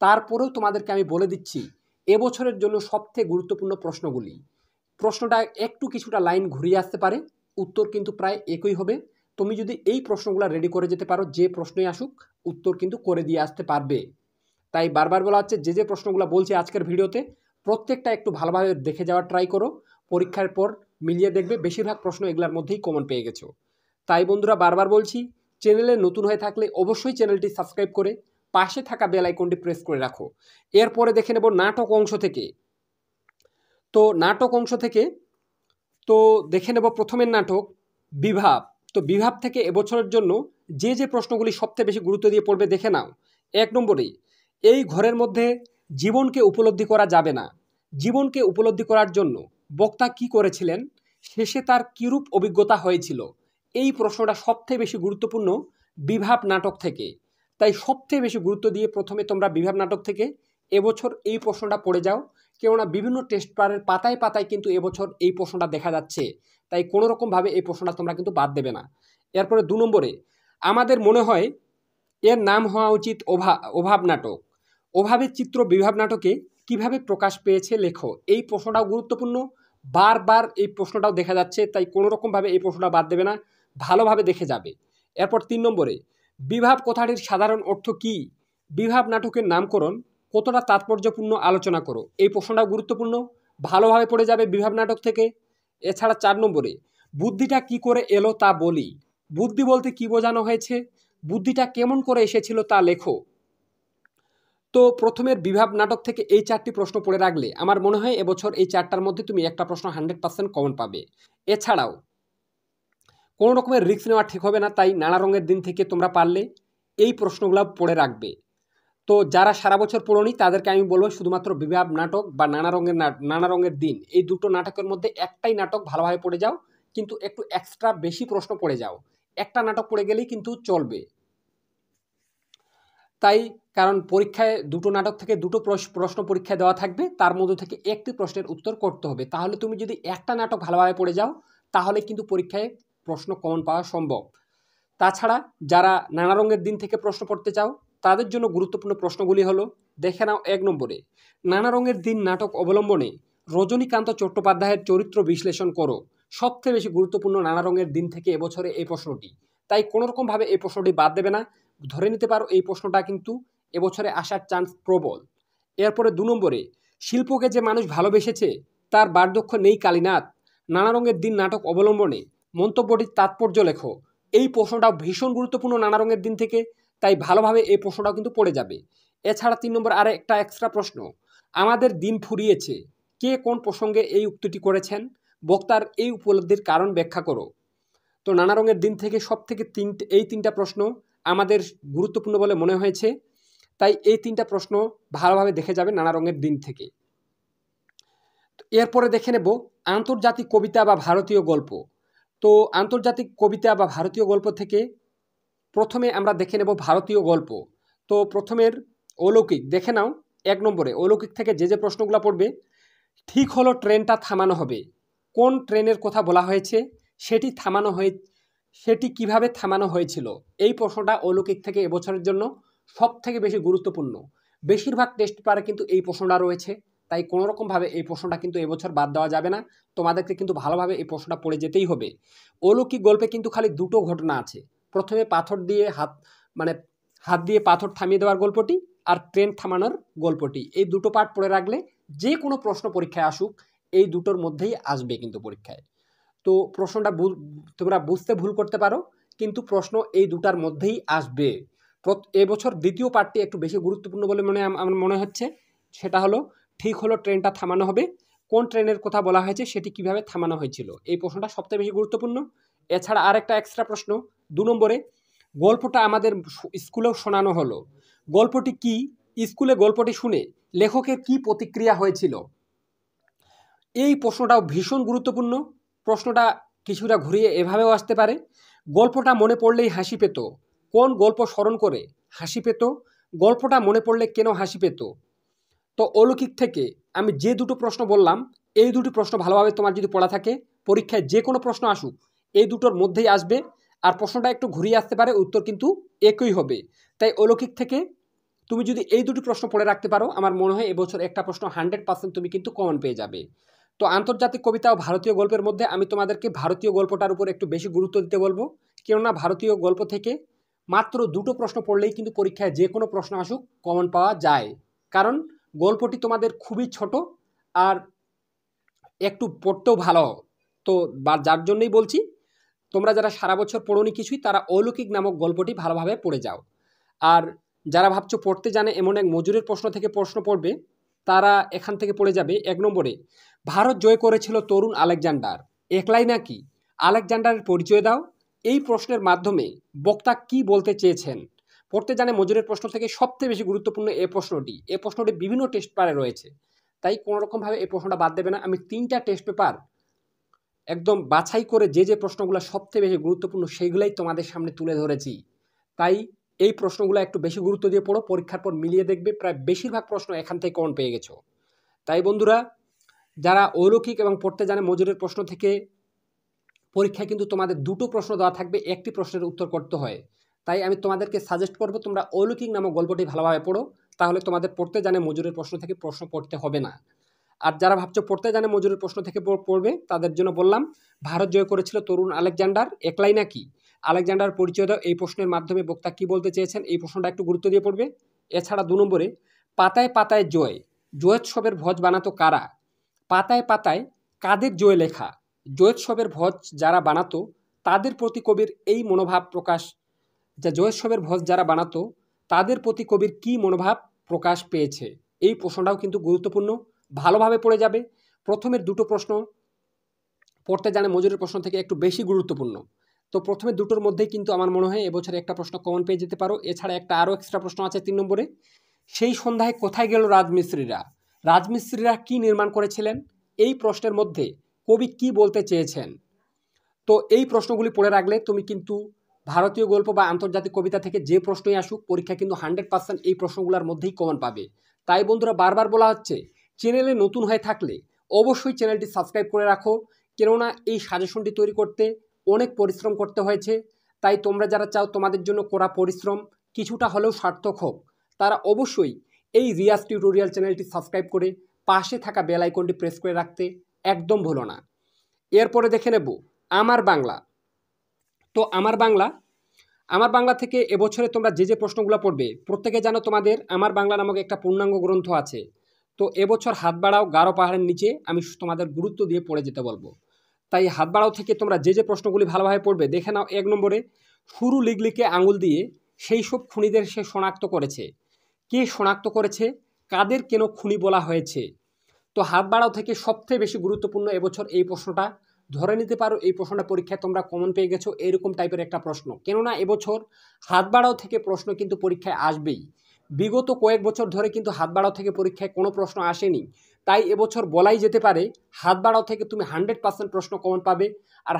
তারপরেও তোমাদেরকে আমি বলে দিচ্ছি এবছরের জন্য সবথেকে গুরুত্বপূর্ণ প্রশ্নটা একটু কিছুটা লাইন ঘুরিয়ে আসতে পারে, উত্তর কিন্তু প্রায় একই হবে। তুমি যদি এই প্রশ্নগুলো রেডি করে যেতে পারো যে প্রশ্নই আসুক উত্তর কিন্তু করে দিয়ে আসতে পারবে। তাই বারবার বলা হচ্ছে যে প্রশ্নগুলো বলছি আজকের ভিডিওতে প্রত্যেকটা একটু ভালোভাবে দেখে যাওয়ার ট্রাই করো, পরীক্ষার পর মিলিয়ে দেখবে বেশিরভাগ প্রশ্ন এগুলোর মধ্যেই কমন পেয়ে গেছো। তাই বন্ধুরা বারবার বলছি চ্যানেলে নতুন হয়ে থাকলে অবশ্যই চ্যানেলটি সাবস্ক্রাইব করে পাশে থাকা বেল আইকনটি প্রেস করে রাখো। এরপরে দেখে নেব নাটক অংশ থেকে। তো নাটক অংশ থেকে তো দেখে নেব প্রথমের নাটক বিভাব। তো বিভাব থেকে এবছরের জন্য যে যে প্রশ্নগুলি সবচেয়ে বেশি গুরুত্ব দিয়ে পড়বে দেখে নাও। 1 নম্বরে, এই ঘরের মধ্যে জীবনকে উপলব্ধি করা যাবে না। জীবনকে উপলব্ধি করার জন্য বক্তা কি করেছিলেন, শেষে তার কিরূপ অভিজ্ঞতা হয়েছিল। এই প্রশ্নটা সবচেয়ে বেশি গুরুত্বপূর্ণ বিভাব নাটক থেকে। তাই সবচেয়ে বেশি গুরুত্ব দিয়ে প্রথমে তোমরা বিভাব নাটক থেকে এবছর এই প্রশ্নটা পড়ে যাও, কেননা বিভিন্ন টেস্ট পেপারের পাতায় পাতায় কিন্তু এবছর এই প্রশ্নটা দেখা যাচ্ছে। তাই কোনো রকমভাবে এই প্রশ্নটা তোমরা কিন্তু বাদ দেবে না। এরপরে 2 নম্বরে, আমাদের মনে হয় এর নাম হওয়া উচিত অভাব নাটক। অভাবের চিত্র বিভাব নাটকে কিভাবে প্রকাশ পেয়েছে লেখো। এই প্রশ্নটাও গুরুত্বপূর্ণ, বারবার এই প্রশ্নটাও দেখা যাচ্ছে, তাই কোনো রকমভাবে এই প্রশ্নটা বাদ দেবে না, ভালোভাবে দেখে যাবে। এরপর 3 নম্বরে, বিভাব কথাটির সাধারণ অর্থ কী, বিভাব নাটকের নামকরণ কতটা তাৎপর্যপূর্ণ আলোচনা করো। এই প্রশ্নটাও গুরুত্বপূর্ণ, ভালোভাবে পড়ে যাবে বিভাব নাটক থেকে। এছাড়া 4 নম্বরে, বুদ্ধিটা কি করে এলো তা বলি। বুদ্ধি বলতে কি বোঝানো হয়েছে, বুদ্ধিটা কেমন করে এসেছিল তা লেখো। তো প্রথমের বিভাব নাটক থেকে এই 4টি প্রশ্ন পড়ে রাখলে আমার মনে হয় এবছর এই 4টার মধ্যে তুমি একটা প্রশ্ন 100% কমন পাবে। এছাড়াও কোনো রকমের রিস্ক নেওয়া ঠিক হবে না, তাই নানা রঙের দিন থেকে তোমরা পারলে এই প্রশ্নগুলো পড়ে রাখবে। তো যারা সারা বছর পড়োনি তাদেরকে আমি বলবো শুধুমাত্র বিভাব নাটক বা নানা রঙের দিন, এই দুটো নাটকের মধ্যে একটাই নাটক ভালোভাবে পড়ে যাও, কিন্তু একটু এক্সট্রা বেশি প্রশ্ন পড়ে যাও। একটা নাটক পড়ে গেলেই কিন্তু চলবে। তাই কারণ পরীক্ষায় দুটো নাটক থেকে দুটো প্রশ্ন পরীক্ষায় দেওয়া থাকবে, তার মধ্যে থেকে একটি প্রশ্নের উত্তর করতে হবে। তাহলে তুমি যদি একটা নাটক ভালোভাবে পড়ে যাও তাহলে কিন্তু পরীক্ষায় প্রশ্ন কমন পাওয়া সম্ভব। তাছাড়া যারা নানা রঙের দিন থেকে প্রশ্ন পড়তে চাও তাদের জন্য গুরুত্বপূর্ণ প্রশ্নগুলি হলো, দেখে নাও 1 নম্বরে, নানা রঙের দিন নাটক অবলম্বনে রজনীকান্ত চট্টোপাধ্যায়ের চরিত্র বিশ্লেষণ করো। সবচেয়ে বেশি গুরুত্বপূর্ণ নানা রঙের দিন থেকে এবছরে এই প্রশ্নটি, তাই কোনোরকমভাবে এই প্রশ্নটি বাদ দেবে না। ধরে নিতে পারো এই প্রশ্নটা কিন্তু এবছরে আসার চান্স প্রবল। এরপরে 2 নম্বরে, শিল্পকে যে মানুষ ভালোবেসেছে তার বার্ধক্য নেই কালীনাথ। নানা রঙের দিন নাটক অবলম্বনে মন্তব্যটির তাৎপর্য লেখো। এই প্রশ্নটাও ভীষণ গুরুত্বপূর্ণ নানা রঙের দিন থেকে, তাই ভালোভাবে এই প্রশ্নটাও কিন্তু পড়ে যাবে। এছাড়া 3 নম্বর আরে একটা এক্সট্রা প্রশ্ন, আমাদের দিন ফুরিয়েছে, কে কোন প্রসঙ্গে এই উক্তিটি করেছেন, বক্তার এই উপলব্ধির কারণ ব্যাখ্যা করো। তো নানা রঙের দিন থেকে সব থেকে এই 3টা প্রশ্ন আমাদের গুরুত্বপূর্ণ বলে মনে হয়েছে, তাই এই 3টা প্রশ্ন ভালোভাবে দেখে যাবে নানা রঙের দিন থেকে। এরপরে দেখে নেব আন্তর্জাতিক কবিতা বা ভারতীয় গল্প। তো আন্তর্জাতিক কবিতা বা ভারতীয় গল্প থেকে প্রথমে আমরা দেখে নেব ভারতীয় গল্প। তো প্রথমের অলৌকিক দেখে নাও। 1 নম্বরে অলৌকিক থেকে যে যে প্রশ্নগুলো পড়বে, ঠিক হলো ট্রেনটা থামানো হবে, কোন ট্রেনের কথা বলা হয়েছে, সেটি কিভাবে থামানো হয়েছিল। এই প্রশ্নটা অলৌকিক থেকে এবছরের জন্য সব থেকে বেশি গুরুত্বপূর্ণ। বেশিরভাগ টেস্ট পেপারে কিন্তু এই প্রশ্নটা রয়েছে, তাই কোনো রকমভাবে এই প্রশ্নটা কিন্তু এবছর বাদ দেওয়া যাবে না। তোমাদেরকে কিন্তু ভালোভাবে এই প্রশ্নটা পড়ে যেতেই হবে। অলৌকিক গল্পে কিন্তু খালি দুটো ঘটনা আছে, প্রথমে হাত দিয়ে পাথর থামিয়ে দেওয়ার গল্পটি আর ট্রেন থামানোর গল্পটি। এই দুটো পার্ট পড়ে রাখলে যে কোনো প্রশ্ন পরীক্ষায় আসুক এই দুটোর মধ্যেই আসবে কিন্তু পরীক্ষায়। তো প্রশ্নটা তোমরা বুঝতে ভুল করতে পারো, কিন্তু প্রশ্ন এই দুটার মধ্যেই আসবে। এবছর দ্বিতীয় পার্টটি একটু বেশি গুরুত্বপূর্ণ বলে আমার মনে হচ্ছে, সেটা হলো ঠিক হলো ট্রেনটা থামানো হবে, কোন ট্রেনের কথা বলা হয়েছে সেটি কিভাবে থামানো হয়েছিল। এই প্রশ্নটা সবচেয়ে বেশি গুরুত্বপূর্ণ। এছাড়া আরেকটা এক্সট্রা প্রশ্ন 2 নম্বরে, গল্পটা আমাদের স্কুলেও শোনানো হলো, গল্পটি কি, স্কুলে গল্পটি শুনে লেখকের কি প্রতিক্রিয়া হয়েছিল। এই প্রশ্নটাও ভীষণ গুরুত্বপূর্ণ। প্রশ্নটা কিছুটা ঘুরিয়ে এভাবেও আসতে পারে, গল্পটা মনে পড়লেই হাসি পেত, কোন গল্প স্মরণ করে হাসি পেত, গল্পটা মনে পড়লে কেন হাসি পেত। তো অলৌকিক থেকে আমি যে দুটো প্রশ্ন বললাম এই দুটি প্রশ্ন ভালোভাবে তোমার যদি পড়া থাকে পরীক্ষায় যে কোনো প্রশ্ন আসুক এই দুটোর মধ্যেই আসবে, আর প্রশ্নটা একটু ঘুরিয়ে আসতে পারে, উত্তর কিন্তু একই হবে। তাই অলৌকিক থেকে তুমি যদি এই দুটি প্রশ্ন পড়ে রাখতে পারো আমার মনে হয় এবছর একটা প্রশ্ন 100% তুমি কিন্তু কমন পেয়ে যাবে। তো আন্তর্জাতিক কবিতা ও ভারতীয় গল্পের মধ্যে আমি তোমাদেরকে ভারতীয় গল্পটার উপর একটু বেশি গুরুত্ব দিতে বলবো, কেননা ভারতীয় গল্প থেকে মাত্র দুটো প্রশ্ন পড়লেই কিন্তু পরীক্ষায় যে কোনো প্রশ্ন আসুক কমন পাওয়া যায়। কারণ গল্পটি তোমাদের খুবই ছোট আর একটু পড়তেও ভালো, তো যার জন্যই বলছি তোমরা যারা সারা বছর পড়োনি কিছুই, তারা অলৌকিক নামক গল্পটি ভালোভাবে পড়ে যাও। আর যারা ভাবছো পড়তে জানে এমন এক মজুরের প্রশ্ন থেকে প্রশ্ন পড়বে, তারা এখান থেকে পড়ে যাবে 1 নম্বরে, ভারত জয় করেছিল তরুণ আলেকজান্ডার, একলাই নাকি? আলেকজান্ডারের পরিচয় দাও। এই প্রশ্নের মাধ্যমে বক্তা কি বলতে চেয়েছেন? পড়তে জানে মজুরের প্রশ্ন থেকে সবচেয়ে বেশি গুরুত্বপূর্ণ এই প্রশ্নটি বিভিন্ন টেস্ট পেপারে রয়েছে, তাই কোনো রকমভাবে এই প্রশ্নটা বাদ দেবে না। আমি 3টা টেস্ট পেপার একদম বাছাই করে যে প্রশ্নগুলো সবচেয়ে বেশি গুরুত্বপূর্ণ সেইগুলাই তোমাদের সামনে তুলে ধরেছি। তাই এই প্রশ্নগুলো একটু বেশি গুরুত্ব দিয়ে পড়ো, পরীক্ষার পর মিলিয়ে দেখবে প্রায় বেশিরভাগ প্রশ্ন এখান থেকে কমন পেয়ে গেছো। তাই বন্ধুরা, যারা অলৌকিক এবং পড়তে জানে মজুরের প্রশ্ন থেকে পরীক্ষায় কিন্তু তোমাদের 2টো প্রশ্ন দেওয়া থাকবে, একটি প্রশ্নের উত্তর করতে হয়। তাই আমি তোমাদেরকে সাজেস্ট করবো তোমরা অলৌকিক নামক গল্পটি ভালোভাবে পড়ো, তাহলে তোমাদের পড়তে জানে মজুরের প্রশ্ন থেকে প্রশ্ন পড়তে হবে না। আর যারা ভাবছো পড়তে জানে মজুরের প্রশ্ন থেকে পড়বে, তাদের জন্য বললাম, ভারত জয় করেছিল তরুণ আলেকজান্ডার, একলাই নাকি? আলেকজান্ডার পরিচয় দাও। এই প্রশ্নের মাধ্যমে বক্তা কি বলতে চেয়েছেন? এই প্রশ্নটা একটু গুরুত্ব দিয়ে পড়বে। এছাড়া 2 নম্বরে, পাতায় পাতায় জয়, জয়োৎসবের ভোজ বানাতো কারা? পাতায় পাতায় কাদের জয় লেখা? জয়োৎসবের ভোজ যারা বানাতো তাদের প্রতি কবির এই মনোভাব প্রকাশ, জয়োৎসবের ভোজ যারা বানাতো তাদের প্রতি কবির কী মনোভাব প্রকাশ পেয়েছে? এই প্রশ্নটাও কিন্তু গুরুত্বপূর্ণ, ভালোভাবে পড়ে যাবে। প্রথমের 2টো প্রশ্ন পড়তে জানে মজুরের প্রশ্ন থেকে একটু বেশি গুরুত্বপূর্ণ। তো প্রথমে 2টোর মধ্যেই কিন্তু আমার মনে হয় এবছরে একটা প্রশ্ন কমন পেয়ে যেতে পারো। এছাড়া একটা আরও এক্সট্রা প্রশ্ন আছে 3 নম্বরে, সেই সন্ধ্যায় কোথায় গেল রাজমিস্ত্রিরা? রাজমিস্ত্রিরা কি নির্মাণ করেছিলেন? এই প্রশ্নের মধ্যে কবি কি বলতে চেয়েছেন? তো এই প্রশ্নগুলি পড়ে রাখলে তুমি কিন্তু ভারতীয় গল্প বা আন্তর্জাতিক কবিতা থেকে যে প্রশ্নই আসুক, পরীক্ষা কিন্তু 100% এই প্রশ্নগুলোর মধ্যেই কমন পাবে। তাই বন্ধুরা, বারবার বলা হচ্ছে, চ্যানেলে নতুন হয়ে থাকলে অবশ্যই চ্যানেলটি সাবস্ক্রাইব করে রাখো, কেননা এই সাজেশনটি তৈরি করতে অনেক পরিশ্রম করতে হয়েছে। তাই তোমরা যারা চাও তোমাদের জন্য করা পরিশ্রম কিছুটা হলেও সার্থক হোক, তারা অবশ্যই এই রিয়াজ টিউটোরিয়াল চ্যানেলটি সাবস্ক্রাইব করে পাশে থাকা বেল আইকনটি প্রেস করে রাখতে একদম ভুলো না। এরপরে দেখে নেব আমার বাংলা। তো আমার বাংলা থেকে এবছরে তোমরা যে প্রশ্নগুলো পড়বে, প্রত্যেকে জানো তোমাদের আমার বাংলা নামক একটা পূর্ণাঙ্গ গ্রন্থ আছে। তো এবছর হাত বাড়াও গারো পাহাড়ের নিচে আমি তোমাদের গুরুত্ব দিয়ে পড়ে যেতে বলবো। তাই হাত বাড়াও থেকে তোমরা যে প্রশ্নগুলি ভালোভাবে পড়বে, দেখে নাও। 1 নম্বরে, শুরু লিগলিকে আঙুল দিয়ে সেই সব খুনিদের সে শনাক্ত করেছে। কে শনাক্ত করেছে? কাদের কেন খুনি বলা হয়েছে? তো হাত বাড়াও থেকে সবচেয়ে বেশি গুরুত্বপূর্ণ এবছর এই প্রশ্নটা। ধরে নিতে পারো এই প্রশ্নটা পরীক্ষায় তোমরা কমন পেয়ে গেছো, এরকম টাইপের একটা প্রশ্ন। কেননা এবছর হাত বাড়াও থেকে প্রশ্ন কিন্তু পরীক্ষায় আসবেই। বিগত কয়েক বছর ধরে কিন্তু হাত বাড়াও থেকে পরীক্ষায় কোনো প্রশ্ন আসেনি। তাই এবছর বলাই যেতে পারে হাত বাড়াও থেকে তুমি 100% প্রশ্ন কমন পাবে। আর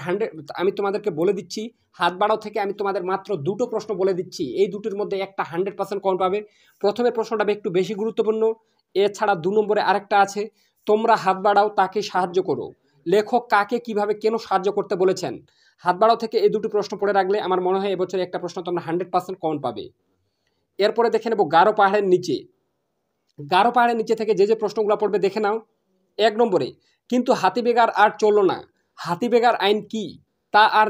আমি তোমাদেরকে বলে দিচ্ছি, হাত বাড়াও থেকে আমি তোমাদের মাত্র 2টো প্রশ্ন বলে দিচ্ছি, এই 2টোর মধ্যে একটা 100% কমন পাবে। প্রথমে প্রশ্নটা একটু বেশি গুরুত্বপূর্ণ। এছাড়া 2 নম্বরে আরেকটা আছে, তোমরা হাত বাড়াও তাকে সাহায্য করো, লেখক কাকে কিভাবে কেন সাহায্য করতে বলেছেন? হাত বাড়াও থেকে এই 2টি প্রশ্ন পড়ে রাখলে আমার মনে হয় এবছর একটা প্রশ্ন তোমরা 100% কমন পাবে। এরপরে দেখে নেব গারো পাহাড়ের নিচে। গারো পাহাড়ের নিচে থেকে যে প্রশ্নগুলো পড়বে দেখে নাও। 1 নম্বরে, কিন্তু হাতিবেগার আর চললো না, হাতিবেগার আইন কি? তা আর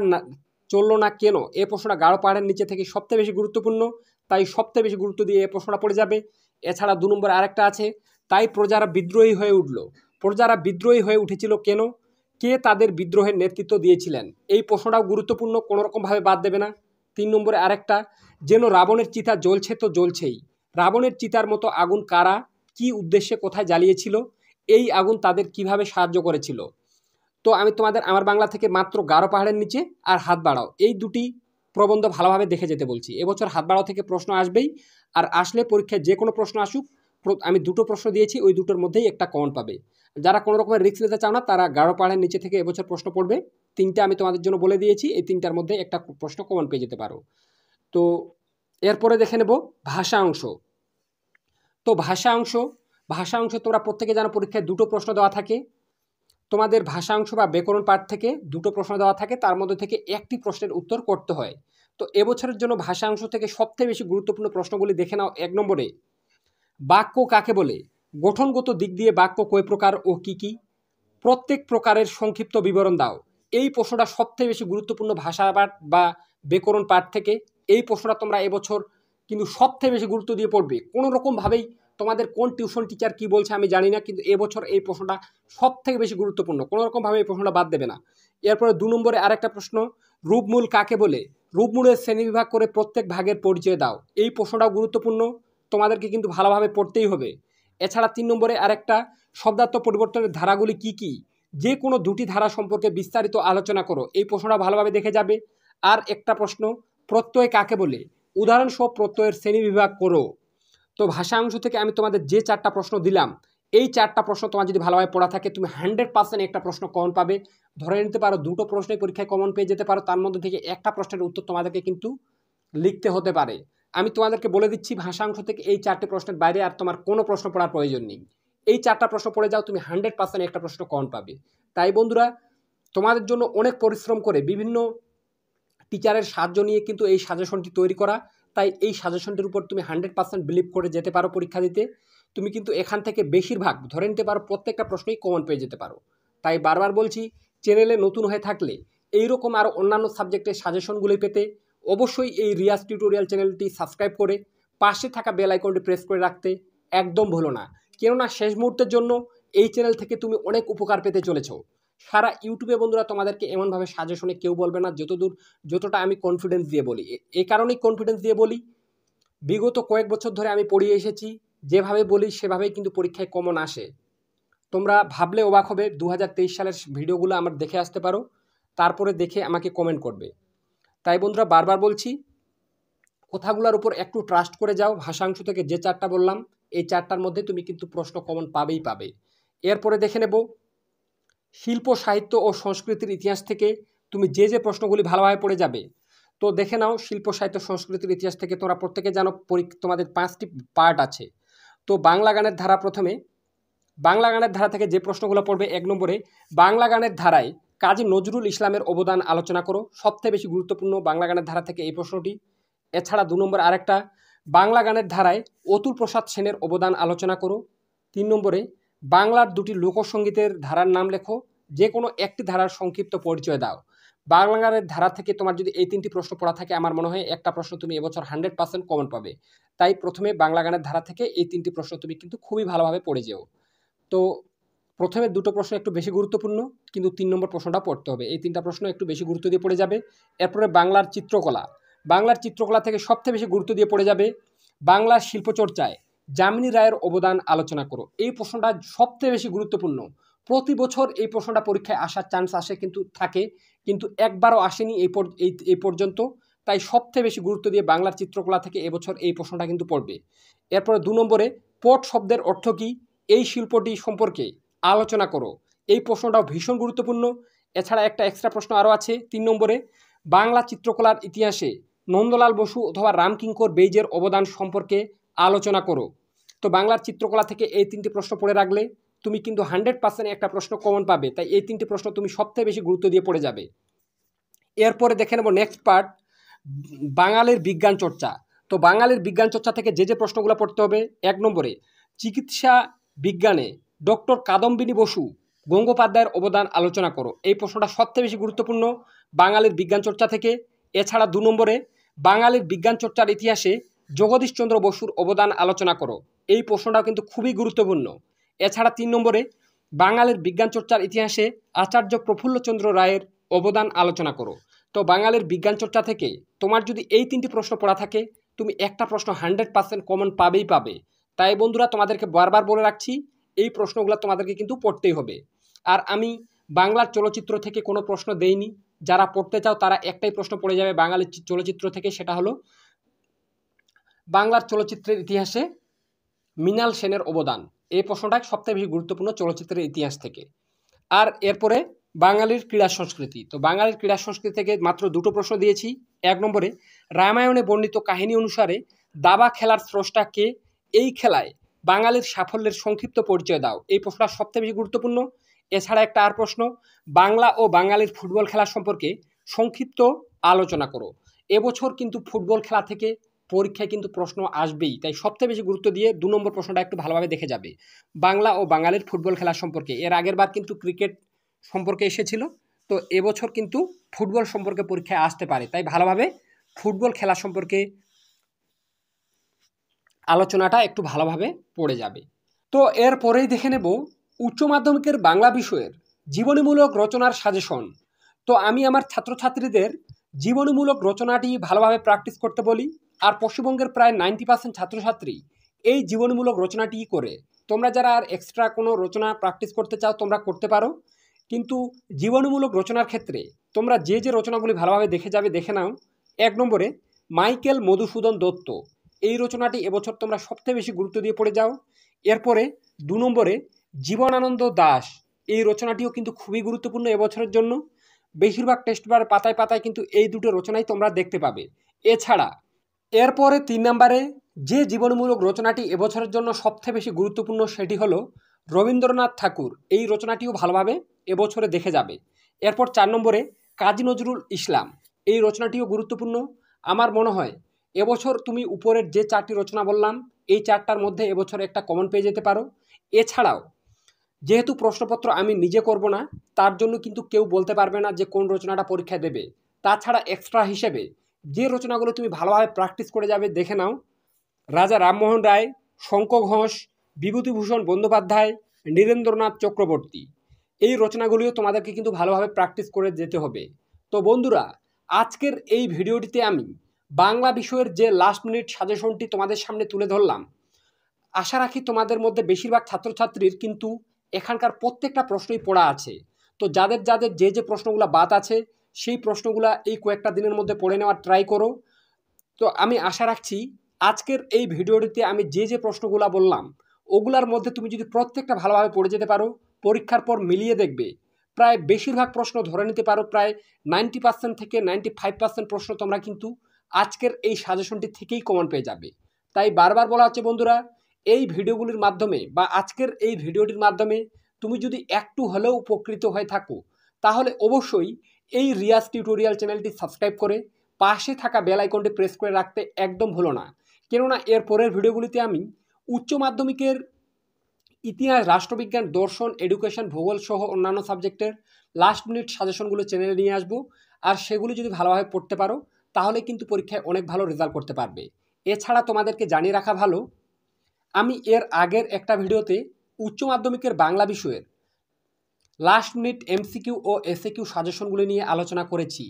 চললো না কেন? এই প্রশ্নটা গারো পাহাড়ের নিচে থেকে সবচেয়ে বেশি গুরুত্বপূর্ণ, তাই সবচেয়ে বেশি গুরুত্ব দিয়ে এই প্রশ্নটা পড়ে যাবে। এছাড়া 2 নম্বরে আরেকটা আছে, তাই প্রজারা বিদ্রোহী হয়ে উঠল। প্রজারা বিদ্রোহী হয়ে উঠেছিল কেন? কে তাদের বিদ্রোহের নেতৃত্ব দিয়েছিলেন? এই প্রশ্নটাও গুরুত্বপূর্ণ, কোনোরকমভাবে বাদ দেবে না। 3 নম্বরে আরেকটা, যেন রাবণের চিতা জ্বলছে তো জ্বলছেই, রাবণের চিতার মতো আগুন কারা, কি উদ্দেশ্যে, কোথায় জ্বালিয়েছিল? এই আগুন তাদের কিভাবে সাহায্য করেছিল? তো আমি তোমাদের আমার বাংলা থেকে মাত্র গারো পাহাড়ের নিচে আর হাত বাড়াও এই 2টি প্রবন্ধ ভালোভাবে দেখে যেতে বলছি। এবছর হাত বাড়াও থেকে প্রশ্ন আসবেই, আর আসলে পরীক্ষায় যে কোনো প্রশ্ন আসুক, আমি 2টো প্রশ্ন দিয়েছি, ওই 2টোর মধ্যেই একটা কমন পাবে। যারা কোনো রকমের রিস্ক নিতে চাও না, তারা গারো পাহাড়ের নিচে থেকে এবছর প্রশ্ন পড়বে। 3টা আমি তোমাদের জন্য বলে দিয়েছি, এই 3টার মধ্যে একটা প্রশ্ন কমন পেয়ে যেতে পারো। তো এরপরে দেখে নেব ভাষা অংশ। তো ভাষা অংশ তোমরা প্রত্যেকে জানো পরীক্ষায় 2টো প্রশ্ন দেওয়া থাকে। তোমাদের ভাষা অংশ বা ব্যাকরণ পাঠ থেকে 2টো প্রশ্ন দেওয়া থাকে, তার মধ্যে থেকে একটি প্রশ্নের উত্তর করতে হয়। তো এবছরের জন্য ভাষা অংশ থেকে সবচেয়ে বেশি গুরুত্বপূর্ণ প্রশ্নগুলি দেখে নাও। 1 নম্বরে, বাক্য কাকে বলে? গঠনগত দিক দিয়ে বাক্য কয় প্রকার ও কি কি? প্রত্যেক প্রকারের সংক্ষিপ্ত বিবরণ দাও। এই প্রশ্নটা সবচেয়ে বেশি গুরুত্বপূর্ণ ভাষা পাঠ বা ব্যাকরণ পাঠ থেকে। এই প্রশ্নটা তোমরা এবছর কিন্তু সবচেয়ে বেশি গুরুত্ব দিয়ে পড়বে। কোনো রকমভাবেই তোমাদের কোন টিউশন টিচার কি বলছে আমি জানি না, কিন্তু এবছর এই প্রশ্নটা সবথেকে বেশি গুরুত্বপূর্ণ, কোনো রকমভাবে এই প্রশ্নটা বাদ দেবে না। এরপরে 2 নম্বরে আরেকটা প্রশ্ন, রূপমূল কাকে বলে? রূপমূলের শ্রেণীবিভাগ করে প্রত্যেক ভাগের পরিচয় দাও। এই প্রশ্নটাও গুরুত্বপূর্ণ, তোমাদেরকে কিন্তু ভালোভাবে পড়তেই হবে। এছাড়া 3 নম্বরে আরেকটা, শব্দার্থ পরিবর্তনের ধারাগুলি কি কি? যে কোনো দুটি ধারা সম্পর্কে বিস্তারিত আলোচনা করো। এই প্রশ্নটা ভালোভাবে দেখে যাবে। আর একটা প্রশ্ন, প্রত্যয় কাকে বলে? উদাহরণসহ প্রত্যয়ের শ্রেণীবিভাগ করো। তো ভাষা অংশ থেকে আমি তোমাদের যে 4টা প্রশ্ন দিলাম, এই 4টা প্রশ্ন তোমার যদি ভালোভাবে পড়া থাকে, তুমি 100% একটা প্রশ্ন কমন পাবে। ধরে নিতে পারো 2টো প্রশ্নের পরীক্ষায় কমন পেয়ে যেতে পারো, তার মধ্যে থেকে একটা প্রশ্নের উত্তর তোমাদেরকে কিন্তু লিখতে হতে পারে। আমি তোমাদেরকে বলে দিচ্ছি, ভাষা অংশ থেকে এই 4টে প্রশ্নের বাইরে আর তোমার কোনো প্রশ্ন পড়ার প্রয়োজন নেই। এই 4টা প্রশ্ন পড়ে যাও, তুমি 100% একটা প্রশ্ন কমন পাবে। তাই বন্ধুরা, তোমাদের জন্য অনেক পরিশ্রম করে বিভিন্ন টিচারের সাহায্য নিয়ে কিন্তু এই সাজেশনটি তৈরি করা। তাই এই সাজেশনটির উপর তুমি 100% বিলিভ করে যেতে পারো পরীক্ষা দিতে। তুমি কিন্তু এখান থেকে বেশিরভাগ ধরে নিতে পারো প্রত্যেকটা প্রশ্নই কমন পেয়ে যেতে পারো। তাই বারবার বলছি, চ্যানেলে নতুন হয়ে থাকলে এইরকম আরও অন্যান্য সাবজেক্টের সাজেশনগুলি পেতে অবশ্যই এই রিয়াজ টিউটোরিয়াল চ্যানেলটি সাবস্ক্রাইব করে পাশে থাকা বেল আইকনটি প্রেস করে রাখতে একদম ভুলো না। কেননা শেষ মুহূর্তের জন্য এই চ্যানেল থেকে তুমি অনেক উপকার পেতে চলেছো। সারা ইউটিউবে বন্ধুরা তোমাদেরকে এমনভাবে সাজেশনে কেউ বলবে না যতটা আমি কনফিডেন্স দিয়ে বলি। এই কারণেই কনফিডেন্স দিয়ে বলি, বিগত কয়েক বছর ধরে আমি পড়িয়ে এসেছি, যেভাবে বলি সেভাবেই কিন্তু পরীক্ষায় কমন আসে। তোমরা ভাবলে অবাক হবে, 2023 সালের ভিডিওগুলো আমার দেখে আসতে পারো, তারপরে দেখে আমাকে কমেন্ট করবে। তাই বন্ধুরা বারবার বলছি, কথাগুলোর উপর একটু ট্রাস্ট করে যাও। ভাষাংশ থেকে যে 4টা বললাম, এই 4টার মধ্যে তুমি কিন্তু প্রশ্ন কমন পাবেই পাবে। এরপরে দেখে নেব শিল্প সাহিত্য ও সংস্কৃতির ইতিহাস থেকে তুমি যে প্রশ্নগুলি ভালোভাবে পড়ে যাবে। তো দেখে নাও, শিল্প সাহিত্য সংস্কৃতির ইতিহাস থেকে তোমরা প্রত্যেকে জানো তোমাদের 5টি পার্ট আছে। তো বাংলা গানের ধারা, প্রথমে বাংলা গানের ধারা থেকে যে প্রশ্নগুলো পড়বে, 1 নম্বরে বাংলা গানের ধারায় কাজী নজরুল ইসলামের অবদান আলোচনা করো। সবথেকে বেশি গুরুত্বপূর্ণ বাংলা গানের ধারা থেকে এই প্রশ্নটি। এছাড়া 2 নম্বরে আরেকটা, বাংলা গানের ধারায় অতুল প্রসাদ সেনের অবদান আলোচনা করো। 3 নম্বরে বাংলার 2টি লোকসঙ্গীতের ধারার নাম লেখো, যে কোনো একটি ধারার সংক্ষিপ্ত পরিচয় দাও। বাংলা গানের ধারা থেকে তোমার যদি এই 3টি প্রশ্ন পড়া থাকে, আমার মনে হয় একটা প্রশ্ন তুমি এবছর 100% কমন পাবে। তাই প্রথমে বাংলা গানের ধারা থেকে এই 3টি প্রশ্ন তুমি কিন্তু খুবই ভালোভাবে পড়ে যেও। তো প্রথমে 2টো প্রশ্ন একটু বেশি গুরুত্বপূর্ণ, কিন্তু 3 নম্বর প্রশ্নটা পড়তে হবে। এই 3টা প্রশ্ন একটু বেশি গুরুত্ব দিয়ে পড়ে যাবে। এরপরে বাংলার চিত্রকলা, বাংলার চিত্রকলা থেকে সবথেকে বেশি গুরুত্ব দিয়ে পড়ে যাবে বাংলার শিল্পচর্চায় যামিনী রায়ের অবদান আলোচনা করো। এই প্রশ্নটা সবথেকে বেশি গুরুত্বপূর্ণ। প্রতি বছর এই প্রশ্নটা পরীক্ষায় আসার চান্স আসে, কিন্তু থাকে, কিন্তু একবারও আসেনি এই পর্যন্ত। তাই সবথেকে বেশি গুরুত্ব দিয়ে বাংলার চিত্রকলা থেকে এবছর এই প্রশ্নটা কিন্তু পড়বে। এরপরে 2 নম্বরে পট শব্দের অর্থ কী, এই শিল্পটি সম্পর্কে আলোচনা করো। এই প্রশ্নটাও ভীষণ গুরুত্বপূর্ণ। এছাড়া একটা এক্সট্রা প্রশ্ন আরও আছে 3 নম্বরে, বাংলা চিত্রকলার ইতিহাসে নন্দলাল বসু অথবা রামকিঙ্কর বেইজের অবদান সম্পর্কে আলোচনা করো। তো বাংলার চিত্রকলা থেকে এই 3টি প্রশ্ন পড়ে রাখলে তুমি কিন্তু 100% একটা প্রশ্ন কমন পাবে। তাই এই 3টি প্রশ্ন তুমি সবথেকে বেশি গুরুত্ব দিয়ে পড়ে যাবে। এরপরে দেখে নেব নেক্সট পার্ট, বাঙালির বিজ্ঞান চর্চা। তো বাঙালির বিজ্ঞান চর্চা থেকে যে প্রশ্নগুলো পড়তে হবে, 1 নম্বরে চিকিৎসা বিজ্ঞানে ডক্টর কাদম্বিনী বসু গঙ্গোপাধ্যায়ের অবদান আলোচনা করো। এই প্রশ্নটা সবথেকে বেশি গুরুত্বপূর্ণ বাঙালির বিজ্ঞান চর্চা থেকে। এছাড়া 2 নম্বরে বাঙালির বিজ্ঞান চর্চার ইতিহাসে জগদীশচন্দ্র বসুর অবদান আলোচনা করো। এই প্রশ্নটাও কিন্তু খুবই গুরুত্বপূর্ণ। এছাড়া 3 নম্বরে বাঙালির বিজ্ঞান চর্চার ইতিহাসে আচার্য প্রফুল্লচন্দ্র রায়ের অবদান আলোচনা করো। তো বাঙালির বিজ্ঞান চর্চা থেকে তোমার যদি এই 3টি প্রশ্ন পড়া থাকে, তুমি একটা প্রশ্ন 100% কমন পাবেই পাবে। তাই বন্ধুরা তোমাদেরকে বারবার বলে রাখছি, এই প্রশ্নগুলো তোমাদেরকে কিন্তু পড়তেই হবে। আর আমি বাংলার চলচ্চিত্র থেকে কোনো প্রশ্ন দেইনি। যারা পড়তে চাও তারা একটাই প্রশ্ন পড়ে যাবে বাঙালি চলচ্চিত্র থেকে, সেটা হলো বাংলার চলচ্চিত্রের ইতিহাসে মৃণাল সেনের অবদান। এই প্রশ্নটা সবথেকে বেশি গুরুত্বপূর্ণ চলচ্চিত্রের ইতিহাস থেকে। আর এরপরে বাঙালির ক্রীড়া সংস্কৃতি। তো বাঙালির ক্রীড়া সংস্কৃতি থেকে মাত্র 2টো প্রশ্ন দিয়েছি। 1 নম্বরে রামায়ণে বর্ণিত কাহিনী অনুসারে দাবা খেলার স্রষ্টা কে, এই খেলায় বাঙালির সাফল্যের সংক্ষিপ্ত পরিচয় দাও। এই প্রশ্নটা সবথেকে বেশি গুরুত্বপূর্ণ। এছাড়া একটা আর প্রশ্ন, বাংলা ও বাঙালির ফুটবল খেলা সম্পর্কে সংক্ষিপ্ত আলোচনা করো। এবছর কিন্তু ফুটবল খেলা থেকে পরীক্ষায় কিন্তু প্রশ্ন আসবেই, তাই সবথেকে বেশি গুরুত্ব দিয়ে 2 নম্বর প্রশ্নটা একটু ভালোভাবে দেখে যাবে, বাংলা ও বাঙালির ফুটবল খেলা সম্পর্কে। এর আগের বার কিন্তু ক্রিকেট সম্পর্কে এসেছিল, তো এবছর কিন্তু ফুটবল সম্পর্কে পরীক্ষায় আসতে পারে। তাই ভালোভাবে ফুটবল খেলা সম্পর্কে আলোচনাটা একটু ভালোভাবে পড়ে যাবে। তো এরপরেই দেখে নেব উচ্চ মাধ্যমিকের বাংলা বিষয়ের জীবনীমূলক রচনার সাজেশন। তো আমি আমার ছাত্রছাত্রীদের জীবনীমূলক রচনাটি ভালোভাবে প্র্যাকটিস করতে বলি। আর পশ্চিমবঙ্গের প্রায় 90% ছাত্রছাত্রী এই জীবনীমূলক রচনাটিই করে। তোমরা যারা আর এক্সট্রা কোনো রচনা প্র্যাকটিস করতে চাও তোমরা করতে পারো, কিন্তু জীবনীমূলক রচনার ক্ষেত্রে তোমরা যে যে রচনাগুলি ভালোভাবে দেখে নাও। 1 নম্বরে মাইকেল মধুসূদন দত্ত, এই রচনাটি এবছর তোমরা সবথেকে বেশি গুরুত্ব দিয়ে পড়ে যাও। এরপরে 2 নম্বরে জীবনানন্দ দাশ, এই রচনাটিও কিন্তু খুবই গুরুত্বপূর্ণ এবছরের জন্য। বেশিরভাগ টেস্ট পেপার পাতায় পাতায় কিন্তু এই দুটো রচনাই তোমরা দেখতে পাবে। এছাড়া এরপরে 3 নম্বরে যে জীবনীমূলক রচনাটি এবছরের জন্য সবথেকে বেশি গুরুত্বপূর্ণ সেটি হলো রবীন্দ্রনাথ ঠাকুর, এই রচনাটিও ভালোভাবে এবছরে দেখে যাবে। এরপর 4 নম্বরে কাজী নজরুল ইসলাম, এই রচনাটিও গুরুত্বপূর্ণ। আমার মনে হয় এবছর তুমি উপরের যে 4টি রচনা বললাম এই 4টার মধ্যে এবছর একটা কমন পেয়ে যেতে পারো। এছাড়াও যেহেতু প্রশ্নপত্র আমি নিজে করব না, তার জন্য কিন্তু কেউ বলতে পারবে না যে কোন রচনাটা পরীক্ষায় দেবে। তাছাড়া এক্সট্রা হিসেবে যে রচনাগুলো তুমি ভালোভাবে প্র্যাকটিস করে যাবে দেখে নাও। রাজা রামমোহন রায়, শঙ্খ ঘোষ, বিভূতিভূষণ বন্দ্যোপাধ্যায়, নীরেন্দ্রনাথ চক্রবর্তী, এই রচনাগুলিও তোমাদেরকে কিন্তু ভালোভাবে প্র্যাকটিস করে যেতে হবে। তো বন্ধুরা, আজকের এই ভিডিওটিতে আমি বাংলা বিষয়ের যে লাস্ট মিনিট সাজেশনটি তোমাদের সামনে তুলে ধরলাম, আশা রাখি তোমাদের মধ্যে বেশিরভাগ ছাত্রছাত্রীর কিন্তু এখানকার প্রত্যেকটা প্রশ্নই পড়া আছে। তো যাদের যাদের যে যে প্রশ্নগুলো বাদ আছে সেই প্রশ্নগুলো এই কয়েকটা দিনের মধ্যে পড়ে নেওয়ার ট্রাই করো। তো আমি আশা রাখছি আজকের এই ভিডিওটিতে আমি যে যে প্রশ্নগুলো বললাম ওগুলার মধ্যে তুমি যদি প্রত্যেকটা ভালোভাবে পড়ে যেতে পারো, পরীক্ষার পর মিলিয়ে দেখবে প্রায় বেশিরভাগ প্রশ্ন ধরে নিতে পারো, প্রায় 90% থেকে 95% প্রশ্ন তোমরা কিন্তু আজকের এই সাজেশনটি থেকেই কমন পেয়ে যাবে। তাই বারবার বলা হচ্ছে বন্ধুরা, এই ভিডিওগুলির মাধ্যমে বা আজকের এই ভিডিওটির মাধ্যমে তুমি যদি একটু হলেও উপকৃত হয়ে থাকো তাহলে অবশ্যই এই রিয়াজ টিউটোরিয়াল চ্যানেলটি সাবস্ক্রাইব করে পাশে থাকা বেল আইকনটি প্রেস করে রাখতে একদম ভুলো না। কেননা এর পরের ভিডিওগুলিতে আমি উচ্চ মাধ্যমিকের ইতিহাস, রাষ্ট্রবিজ্ঞান, দর্শন, এডুকেশন, ভূগোল সহ অন্যান্য সাবজেক্টের লাস্ট মিনিট সাজেশনগুলো চ্যানেলে নিয়ে আসবো। আর সেগুলি যদি ভালোভাবে পড়তে পারো তাহলে কিন্তু পরীক্ষায় অনেক ভালো রেজাল্ট করতে পারবে। এছাড়া তোমাদেরকে জানিয়ে রাখা ভালো, আমি এর আগের একটা ভিডিওতে উচ্চ মাধ্যমিকের বাংলা বিষয়ের লাস্ট মিনিট এমসিকিউ ও এসএকিউ সাজেশনগুলি নিয়ে আলোচনা করেছি।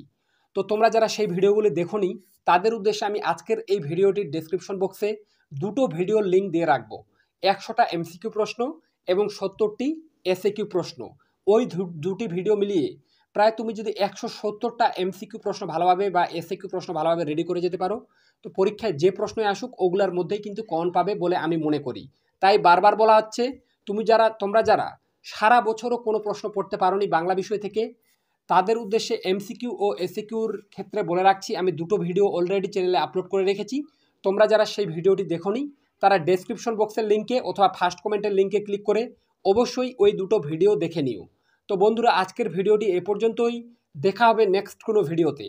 তো তোমরা যারা সেই ভিডিওগুলি দেখোনি তাদের উদ্দেশ্যে আমি আজকের এই ভিডিওটির ডেসক্রিপশন বক্সে দুটো ভিডিওর লিঙ্ক দিয়ে রাখবো। 100টা এমসিকিউ প্রশ্ন এবং 70টি এসএকিউ প্রশ্ন, ওই দুটি ভিডিও মিলিয়ে প্রায় তুমি যদি 170টা এমসিকিউ প্রশ্ন ভালোভাবে বা এসএকিউ প্রশ্ন ভালোভাবে রেডি করে যেতে পারো তো পরীক্ষায় যে প্রশ্নই আসুক ওগুলার মধ্যেই কিন্তু কমন পাবে বলে আমি মনে করি। তাই বারবার বলা হচ্ছে তোমরা যারা সারা বছরও কোনো প্রশ্ন পড়তে পারোনি বাংলা বিষয় থেকে তাদের উদ্দেশ্যে এমসিকিউ ও এসএকিউর ক্ষেত্রে বলে রাখছি, আমি দুটো ভিডিও অলরেডি চ্যানেলে আপলোড করে রেখেছি। তোমরা যারা সেই ভিডিওটি দেখোনি তারা ডেসক্রিপশন বক্সের লিঙ্কে অথবা ফার্স্ট কমেন্টের লিঙ্কে ক্লিক করে অবশ্যই ওই দুটো ভিডিও দেখে নিও। তো বন্ধুরা, আজকের ভিডিওটি এ পর্যন্তই, দেখা হবে নেক্সট কোনো ভিডিওতে।